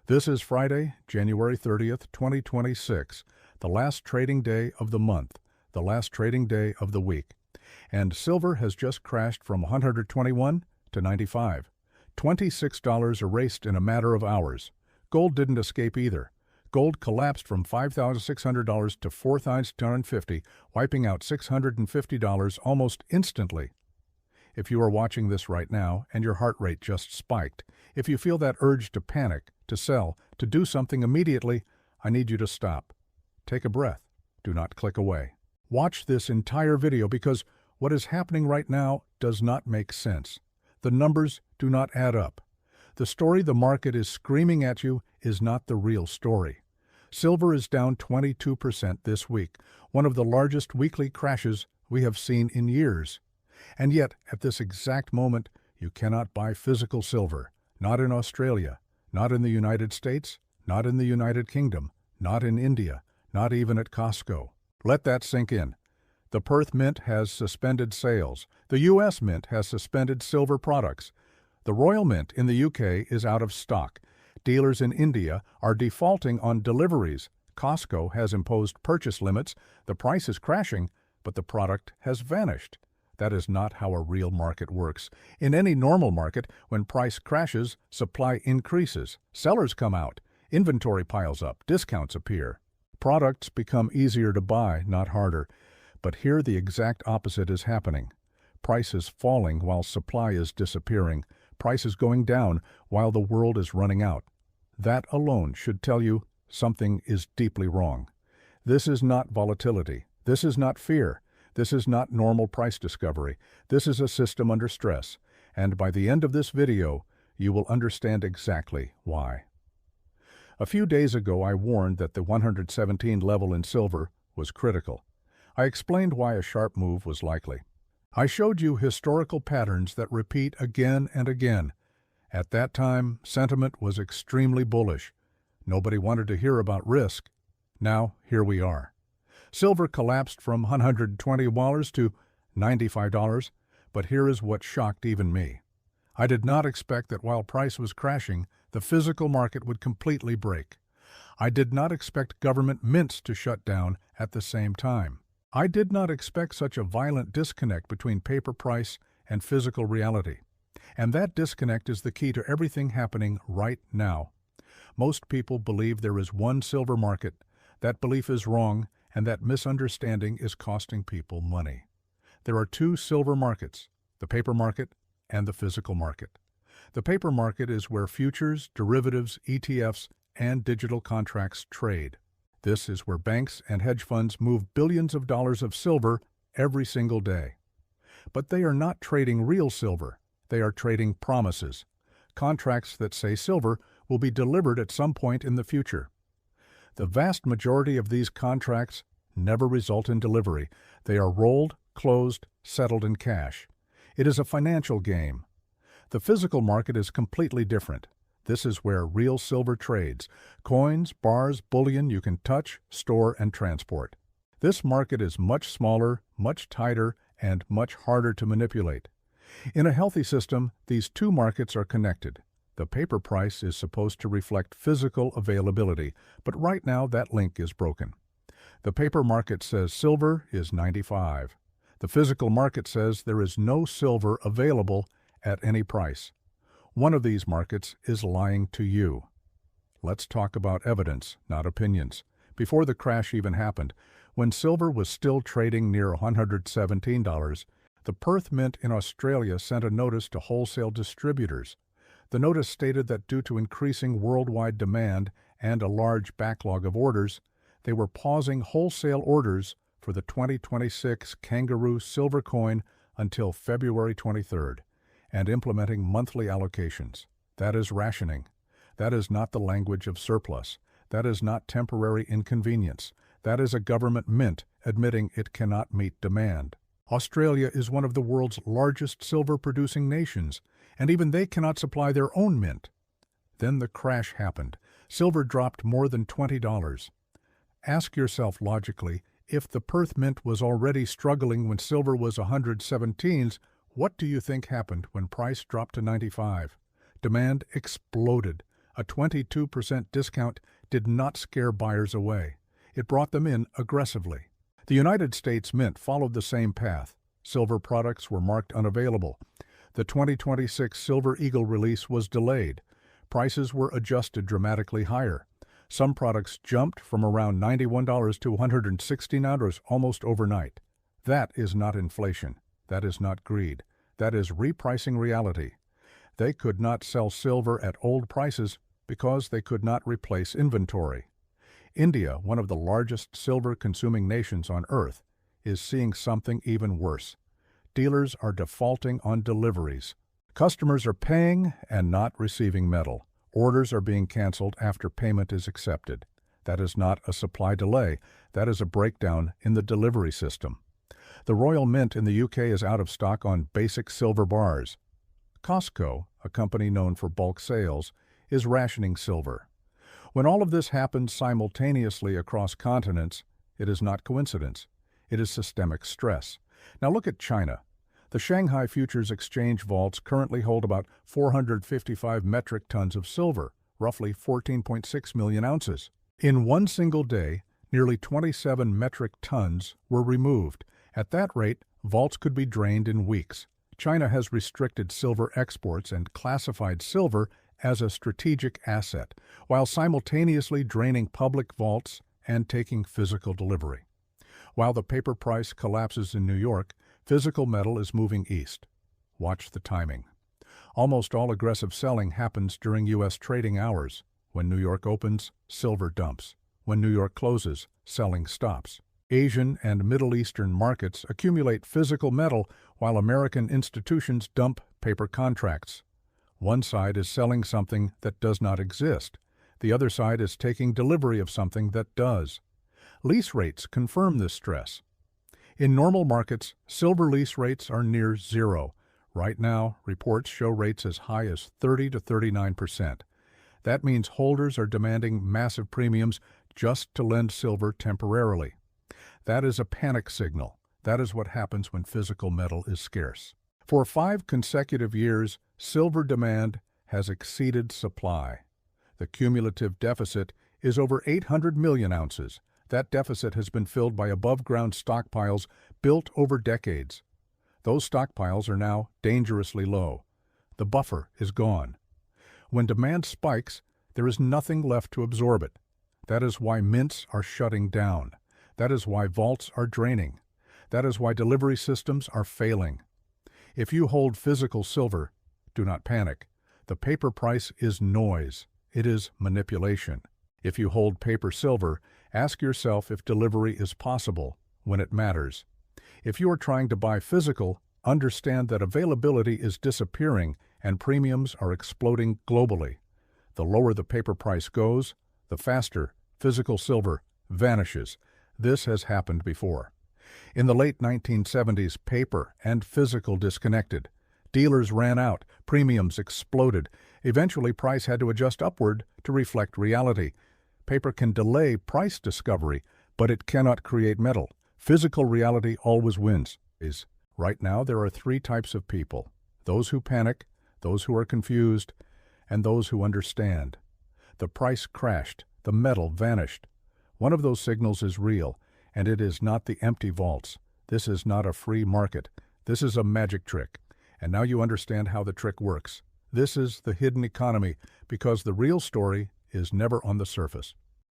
This is Friday, January 30th, 2026, the last trading day of the month, the last trading day of the week. And silver has just crashed from 121 to 95. $26 erased in a matter of hours. Gold didn't escape either. Gold collapsed from $5,600 to $4,250, wiping out $650 almost instantly. If you are watching this right now and your heart rate just spiked, if you feel that urge to panic, to sell, to do something immediately, I need you to stop. Take a breath. Do not click away. Watch this entire video because what is happening right now does not make sense. The numbers do not add up. The story the market is screaming at you is not the real story. Silver is down 22% this week, one of the largest weekly crashes we have seen in years. And yet, at this exact moment, you cannot buy physical silver, not in Australia, not in the United States, not in the United Kingdom, not in India, not even at Costco. Let that sink in. The Perth Mint has suspended sales. The U.S. Mint has suspended silver products. The Royal Mint in the UK is out of stock. Dealers in India are defaulting on deliveries. Costco has imposed purchase limits. The price is crashing, but the product has vanished. That is not how a real market works. In any normal market, when price crashes, supply increases. Sellers come out. Inventory piles up. Discounts appear. Products become easier to buy, not harder. But here the exact opposite is happening. Price is falling while supply is disappearing. Price is going down while the world is running out. That alone should tell you something is deeply wrong. This is not volatility. This is not fear. This is not normal price discovery. This is a system under stress. And by the end of this video, you will understand exactly why. A few days ago, I warned that the 117 level in silver was critical. I explained why a sharp move was likely. I showed you historical patterns that repeat again and again. At that time, sentiment was extremely bullish. Nobody wanted to hear about risk. Now, here we are. Silver collapsed from $120 to $95, but here is what shocked even me. I did not expect that while price was crashing, the physical market would completely break. I did not expect government mints to shut down at the same time. I did not expect such a violent disconnect between paper price and physical reality. And that disconnect is the key to everything happening right now. Most people believe there is one silver market. That belief is wrong, and that misunderstanding is costing people money. There are two silver markets, the paper market and the physical market. The paper market is where futures, derivatives, ETFs, and digital contracts trade. This is where banks and hedge funds move billions of dollars of silver every single day. But they are not trading real silver. They are trading promises, contracts that say silver will be delivered at some point in the future. The vast majority of these contracts never result in delivery. They are rolled, closed, settled in cash. It is a financial game. The physical market is completely different. This is where real silver trades. Coins, bars, bullion you can touch, store, and transport. This market is much smaller, much tighter, and much harder to manipulate. In a healthy system, these two markets are connected. The paper price is supposed to reflect physical availability, but right now that link is broken. The paper market says silver is 95. The physical market says there is no silver available at any price. One of these markets is lying to you. Let's talk about evidence, not opinions. Before the crash even happened, when silver was still trading near $117, the Perth Mint in Australia sent a notice to wholesale distributors. The notice stated that due to increasing worldwide demand and a large backlog of orders, they were pausing wholesale orders for the 2026 Kangaroo silver coin until February 23rd and implementing monthly allocations. That is rationing. That is not the language of surplus. That is not temporary inconvenience. That is a government mint admitting it cannot meet demand. Australia is one of the world's largest silver-producing nations, and even they cannot supply their own mint. Then the crash happened. Silver dropped more than $20. Ask yourself logically, if the Perth Mint was already struggling when silver was 117s, what do you think happened when price dropped to 95? Demand exploded. A 22% discount did not scare buyers away. It brought them in aggressively. The United States Mint followed the same path. Silver products were marked unavailable. The 2026 Silver Eagle release was delayed. Prices were adjusted dramatically higher. Some products jumped from around $91 to $116 almost overnight. That is not inflation. That is not greed. That is repricing reality. They could not sell silver at old prices because they could not replace inventory. India, one of the largest silver-consuming nations on Earth, is seeing something even worse. Dealers are defaulting on deliveries. Customers are paying and not receiving metal. Orders are being canceled after payment is accepted. That is not a supply delay. That is a breakdown in the delivery system. The Royal Mint in the UK is out of stock on basic silver bars. Costco, a company known for bulk sales, is rationing silver. When all of this happens simultaneously across continents, it is not coincidence. It is systemic stress. Now look at China. The Shanghai Futures Exchange vaults currently hold about 455 metric tons of silver, roughly 14.6 million ounces. In one single day, nearly 27 metric tons were removed. At that rate, vaults could be drained in weeks. China has restricted silver exports and classified silver as a strategic asset, while simultaneously draining public vaults and taking physical delivery. While the paper price collapses in New York, physical metal is moving east. Watch the timing. Almost all aggressive selling happens during U.S. trading hours. When New York opens, silver dumps. When New York closes, selling stops. Asian and Middle Eastern markets accumulate physical metal while American institutions dump paper contracts. One side is selling something that does not exist. The other side is taking delivery of something that does. Lease rates confirm this stress. In normal markets, silver lease rates are near zero. Right now, reports show rates as high as 30 to 39%. That means holders are demanding massive premiums just to lend silver temporarily. That is a panic signal. That is what happens when physical metal is scarce. For 5 consecutive years, silver demand has exceeded supply. The cumulative deficit is over 800 million ounces. That deficit has been filled by above-ground stockpiles built over decades. Those stockpiles are now dangerously low. The buffer is gone. When demand spikes, there is nothing left to absorb it. That is why mints are shutting down. That is why vaults are draining. That is why delivery systems are failing. If you hold physical silver, do not panic. The paper price is noise. It is manipulation. If you hold paper silver, ask yourself if delivery is possible when it matters. If you are trying to buy physical, understand that availability is disappearing and premiums are exploding globally. The lower the paper price goes, the faster physical silver vanishes. This has happened before. In the late 1970s, paper and physical disconnected. Dealers ran out, premiums exploded. Eventually, price had to adjust upward to reflect reality. Paper can delay price discovery, but it cannot create metal. Physical reality always wins. Right now, there are 3 types of people: those who panic, those who are confused, and those who understand. The price crashed. The metal vanished. One of those signals is real, and it is not the empty vaults. This is not a free market. This is a magic trick. And now you understand how the trick works. This is the hidden economy, because the real story is never on the surface.